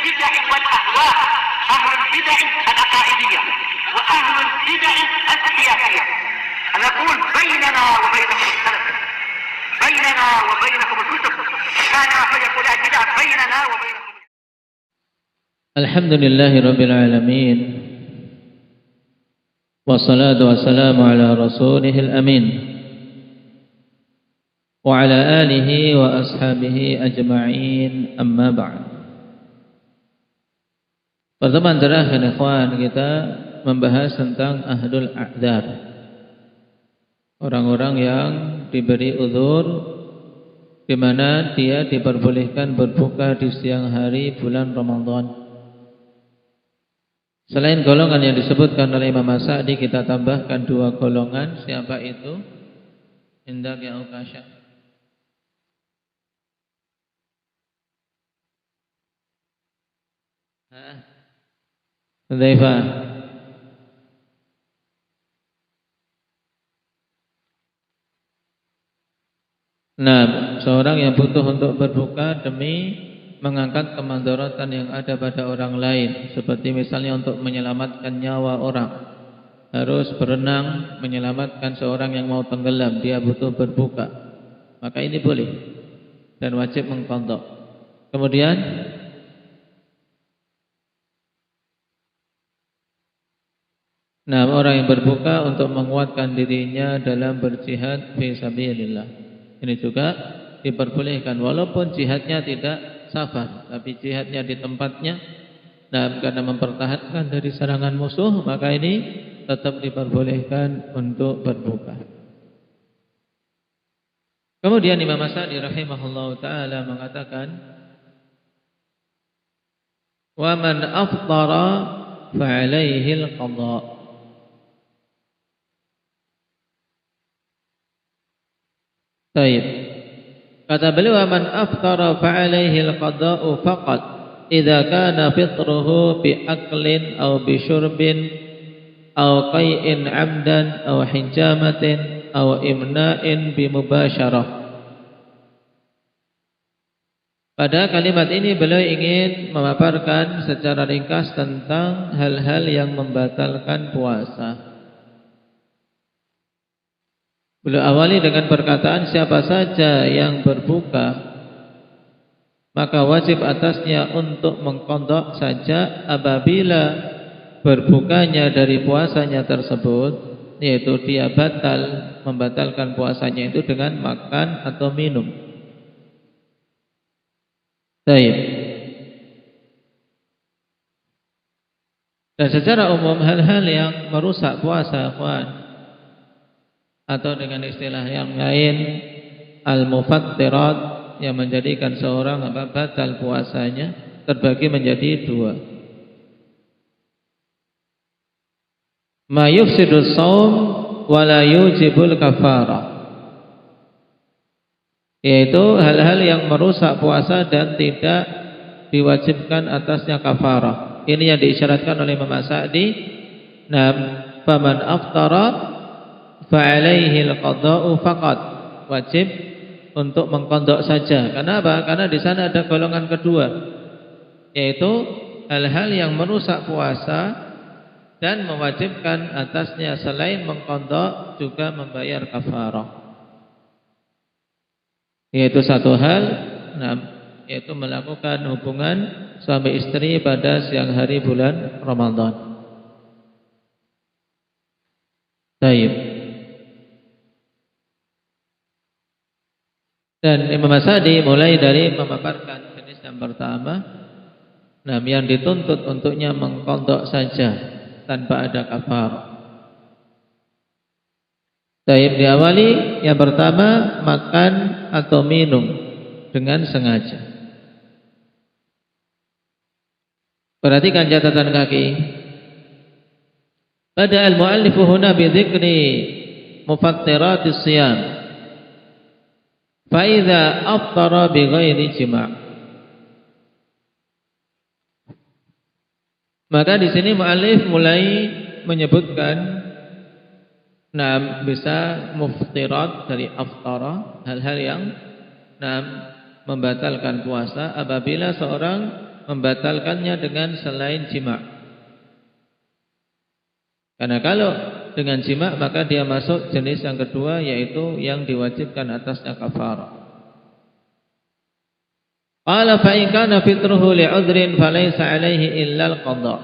البدع والأهواء، أهل البدع العقائدية وأهل البدع السياسية. أنا أقول بيننا وبينكم السلف، بيننا وبينكم الكتب، كان فيقول البدع بيننا وبينكم. الحمد لله رب العالمين، والصلاة والسلام على رسوله الأمين وعلى آله وأصحابه أجمعين, أما بعد. Pertemuan terakhir ikhwan, kita membahas tentang ahlul a'dzar, orang-orang yang diberi uzur, di mana dia diperbolehkan berbuka di siang hari bulan Ramadan. Selain golongan yang disebutkan oleh Imam As-Sa'di, kita tambahkan dua golongan. Siapa itu? Indak ya Ukasha. Hudzaifah. Nah, seorang yang butuh untuk berbuka demi mengangkat kemandaratan yang ada pada orang lain, seperti misalnya untuk menyelamatkan nyawa orang, harus berenang menyelamatkan seorang yang mau tenggelam, dia butuh berbuka, maka ini boleh dan wajib mengqadha. Kemudian orang yang berbuka untuk menguatkan dirinya dalam berjihad fi sabilillah, ini juga diperbolehkan walaupun jihadnya tidak safar, tapi jihadnya di tempatnya, karena mempertahankan dari serangan musuh, maka ini tetap diperbolehkan untuk berbuka. Kemudian Imam As-Sa'di rahimahullahu ta'ala mengatakan, wa man aftara fa'alaihi al-qadha. Baik. Kata beliau, man aftara fa'alaihi al-qada'u faqat idza kana fitruhu bi aklin aw bi syurbin aw qai'in 'amdan aw hijamatin aw imna'in bi mubasyarah. Pada kalimat ini beliau ingin memaparkan secara ringkas tentang hal-hal yang membatalkan puasa. Beliau awali dengan perkataan, siapa saja yang berbuka maka wajib atasnya untuk mengqadha saja apabila berbukanya dari puasanya tersebut, yaitu dia membatalkan puasanya itu dengan makan atau minum. Baik. Dan secara umum hal-hal yang merusak puasa, ikhwan, atau dengan istilah yang lain al-mufattirat, yang menjadikan seorang batal puasanya, terbagi menjadi dua. Ma yufsidus shaum wa la yujibul kafarah, yaitu hal-hal yang merusak puasa dan tidak diwajibkan atasnya kafarah. Ini yang diisyaratkan oleh Imam As-Sa'di. Faman aftara fa'alaihi al-qada'u faqat, wajib untuk mengqadha saja. Kenapa? Karena di sana ada golongan kedua, yaitu hal-hal yang merusak puasa dan mewajibkan atasnya selain mengqadha juga membayar kafarah. Yaitu satu hal, yaitu melakukan hubungan suami istri pada siang hari bulan Ramadan. Baik. Dan Imam As-Sa'di mulai dari memaparkan jenis yang pertama, yang dituntut untuknya mengqadha saja tanpa ada kafarah. Baik, diawali yang pertama, makan atau minum dengan sengaja. Perhatikan catatan kaki. Pada al-mu'allifu huna bi dzikri mufattiratis shiyam. Fa idza aftara bi ghairi jima'. Maka di sini mu'allif mulai menyebutkan bisa muftirat dari aftara, hal-hal yang membatalkan puasa apabila seorang membatalkannya dengan selain jima'. Karena kalau dengan jima' maka dia masuk jenis yang kedua, yaitu yang diwajibkan atasnya kafarah. Qala fa in kana fitruhu li'udhrin falaysa 'alaihi illa al-qadha'.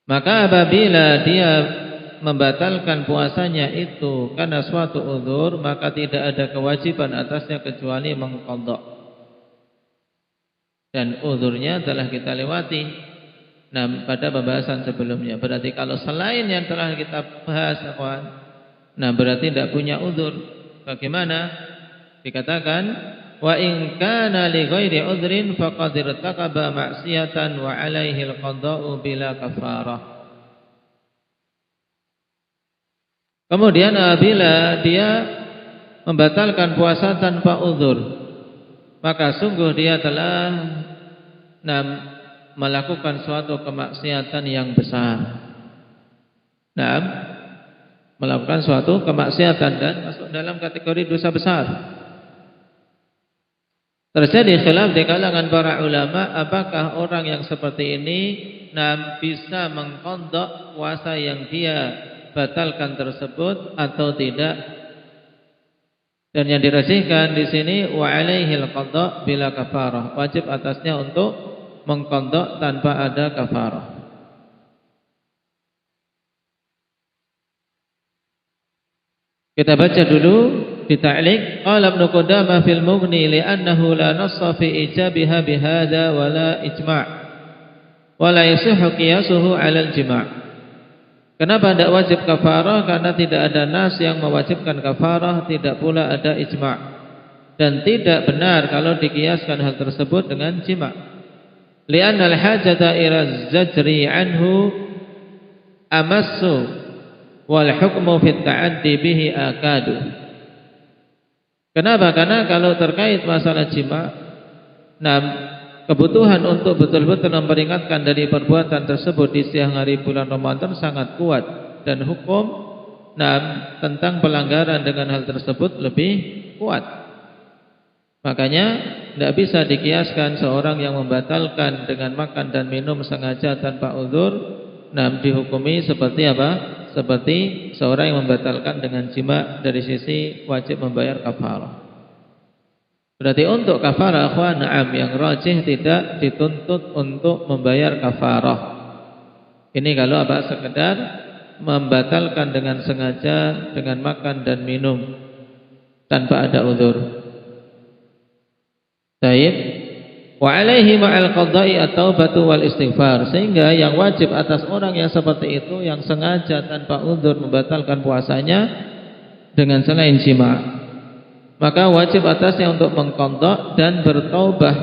Maka apabila dia membatalkan puasanya itu karena suatu uzur, maka tidak ada kewajiban atasnya kecuali mengqadha. Dan uzurnya telah kita lewati pada pembahasan sebelumnya. Berarti kalau selain yang telah kita bahas, berarti tidak punya uzur. Bagaimana? Dikatakan wa in kana li ghairi udhrin faqad irtakaba ma'siyatan wa 'alaihi al-qada'u bila kafarah. Kemudian apabila dia membatalkan puasa tanpa uzur, maka sungguh dia telah melakukan suatu kemaksiatan yang besar. Melakukan suatu kemaksiatan dan masuk dalam kategori dosa besar. Terjadi khilaf di kalangan para ulama, apakah orang yang seperti ini bisa mengqadha puasa yang dia batalkan tersebut atau tidak. Dan yang dirajihkan di sini wa 'alaihi al-qadha bila kafarah, wajib atasnya untuk mengqadha tanpa ada kafarah. Kita baca dulu di ta'liq. Qala Ibnu Qudamah fil Mughni li'annahu la nassa fi ijabiha bihadza wa la ijma' wa la yasihhu qiyasuhu 'ala al-jima'. Kenapa tidak wajib kafarah? Karena tidak ada nas yang mewajibkan kafarah, tidak pula ada ijma'. Dan tidak benar kalau dikiaskan hal tersebut dengan jima'. Li'anna al-hajata ila zajri anhu amassu wal hukmu fit ta'addi bihi akadu. Kenapa? Karena kalau terkait masalah jima', kebutuhan untuk betul-betul memperingatkan dari perbuatan tersebut di siang hari bulan Ramadan sangat kuat, dan hukum tentang pelanggaran dengan hal tersebut lebih kuat. Makanya tidak bisa dikiaskan seorang yang membatalkan dengan makan dan minum sengaja tanpa uzur, dihukumi seperti apa? Seperti seorang yang membatalkan dengan jima' dari sisi wajib membayar kafarah. Berarti untuk kafarah yang rajih tidak dituntut untuk membayar kafarah. Ini kalau sekedar membatalkan dengan sengaja dengan makan dan minum tanpa ada uzur. Baik, wa 'alaihi ma'al qadha'i at-taubatu wal istighfar. Sehingga yang wajib atas orang yang seperti itu, yang sengaja tanpa uzur membatalkan puasanya dengan selain jima', maka wajib atasnya untuk mengqadha dan bertaubat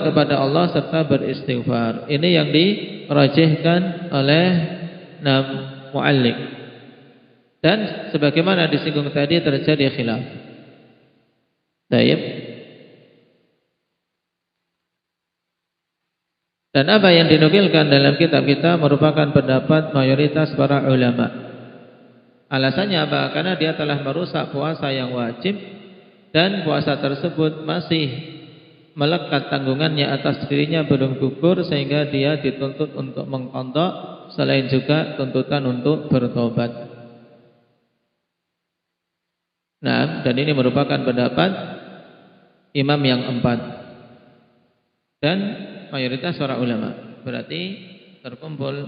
kepada Allah serta beristighfar. Ini yang dirajihkan oleh mu'alliq. Dan sebagaimana disinggung tadi terjadi khilaf. Baik. Dan apa yang dinukilkan dalam kitab kita merupakan pendapat mayoritas para ulama. Alasannya apa? Karena dia telah merusak puasa yang wajib, dan puasa tersebut masih melekat tanggungannya atas dirinya belum gugur, sehingga dia dituntut untuk mengqadha, selain juga tuntutan untuk bertobat. Dan ini merupakan pendapat imam yang 4 dan mayoritas para ulama. Berarti terkumpul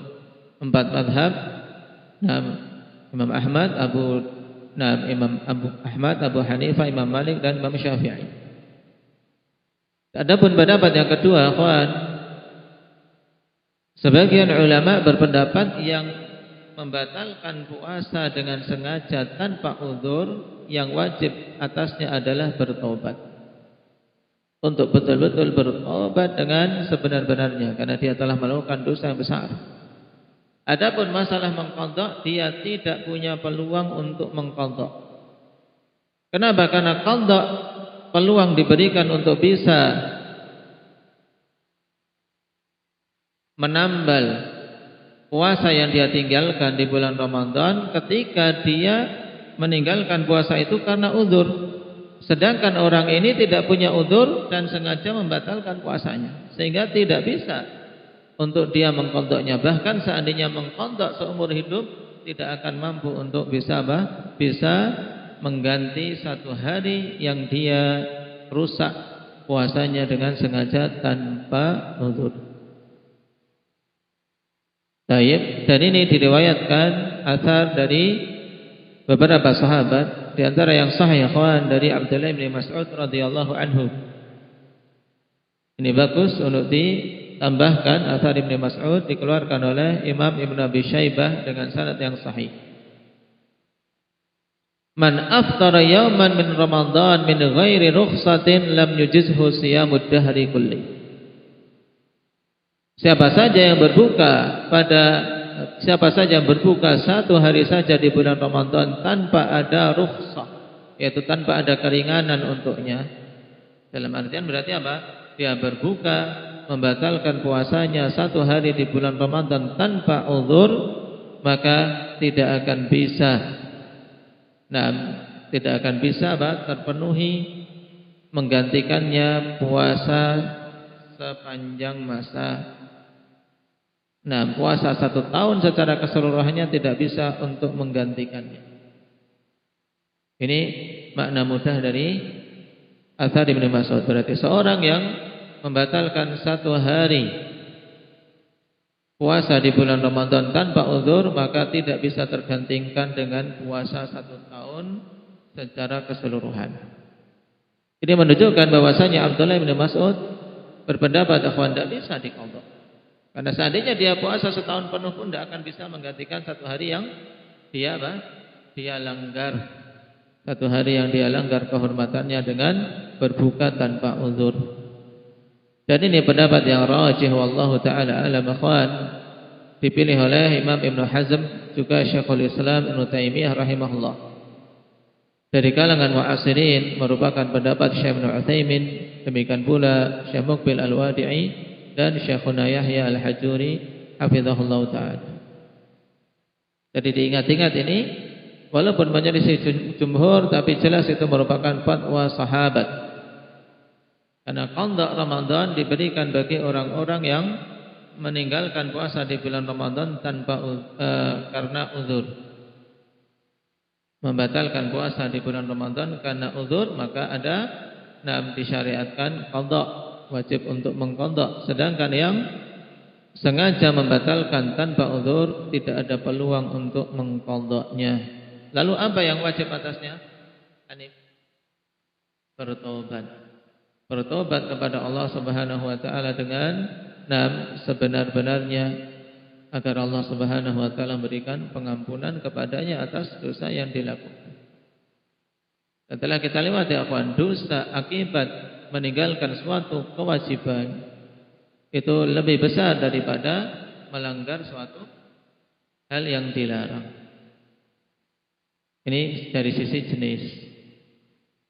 4 mazhab. Imam Ahmad, Imam Abu Ahmad, Abu Hanifah, Imam Malik dan Imam Syafi'i. Adapun pendapat yang kedua, sebagian ulama berpendapat yang membatalkan puasa dengan sengaja tanpa uzur, yang wajib atasnya adalah bertobat. Untuk betul-betul bertobat dengan sebenar-benarnya, karena dia telah melakukan dosa yang besar. Adapun masalah mengqadha, dia tidak punya peluang untuk mengqadha. Kenapa? Karena qadha peluang diberikan untuk bisa menambal puasa yang dia tinggalkan di bulan Ramadan ketika dia meninggalkan puasa itu karena uzur. Sedangkan orang ini tidak punya udzur dan sengaja membatalkan puasanya, sehingga tidak bisa untuk dia mengqadha'nya. Bahkan seandainya mengqadha' seumur hidup, tidak akan mampu untuk bisa mengganti satu hari yang dia rusak puasanya dengan sengaja tanpa udzur. Baik, dan ini diriwayatkan atsar dari beberapa sahabat, di antara yang sahih ikhwan dari Abdullah bin Mas'ud radhiyallahu anhu. Ini bagus untuk ditambahkan, atsar Ibnu Mas'ud dikeluarkan oleh Imam Ibnu Abi Syaibah dengan sanad yang sahih. Man aftara yawman min Ramadan min ghairi rukhsatin lam yujizhu siyamud dahri kulli. Siapa saja yang berbuka satu hari saja di bulan Ramadan tanpa ada rukhsah, yaitu tanpa ada keringanan untuknya. Dalam artian berarti apa? Dia berbuka membatalkan puasanya satu hari di bulan Ramadan tanpa uzur, maka tidak akan bisa terpenuhi menggantikannya puasa sepanjang masa. Puasa 1 tahun secara keseluruhannya tidak bisa untuk menggantikannya. Ini makna mudah dari atsar Ibnu Mas'ud. Berarti seorang yang membatalkan satu hari puasa di bulan Ramadan tanpa uzur, maka tidak bisa tergantikan dengan puasa 1 tahun secara keseluruhan. Ini menunjukkan bahwasanya Abdullah bin Mas'ud berpendapat bahwa tidak bisa diqadha. Karena seandainya dia puasa setahun penuh pun tidak akan bisa menggantikan satu hari yang dia langgar. Satu hari yang dia langgar kehormatannya dengan berbuka tanpa uzur. Dan ini pendapat yang rajih wallahu taala alam ikhwan, dipilih oleh Imam Ibnu Hazm juga Syekhul Islam Ibnu Taimiyah rahimahullah. Dari kalangan mu'asirin merupakan pendapat Syekh Ibnu Utsaimin, demikian pula Syekh Muqbil Al-Wadi'i dan Syekhuna Yahya Al-Hajuri hafizahullah ta'ala. Jadi diingat-ingat ini, walaupun menyelisih jumhur, tapi jelas itu merupakan fatwa sahabat. Karena qadha Ramadan diberikan bagi orang-orang yang meninggalkan puasa di bulan Ramadan karena uzur. Membatalkan puasa di bulan Ramadan karena uzur, maka ada disyariatkan qadha, wajib untuk mengqadha. Sedangkan yang sengaja membatalkan tanpa uzur tidak ada peluang untuk mengqadhanya. Lalu apa yang wajib atasnya? Bertobat kepada Allah Subhanahu wa taala dengan sebenar-benarnya, agar Allah Subhanahu wa taala memberikan pengampunan kepadanya atas dosa yang dilakukan. Setelah kita lewati akhwan, dosa akibat meninggalkan suatu kewajiban itu lebih besar daripada melanggar suatu hal yang dilarang. Ini dari sisi jenis.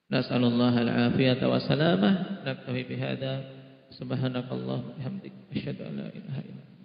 Nas'alullah al-afiyata wa salamah. Naktafi bihada. Subhanakallah bihamdik. Asyhadu an la ilaha illa anta.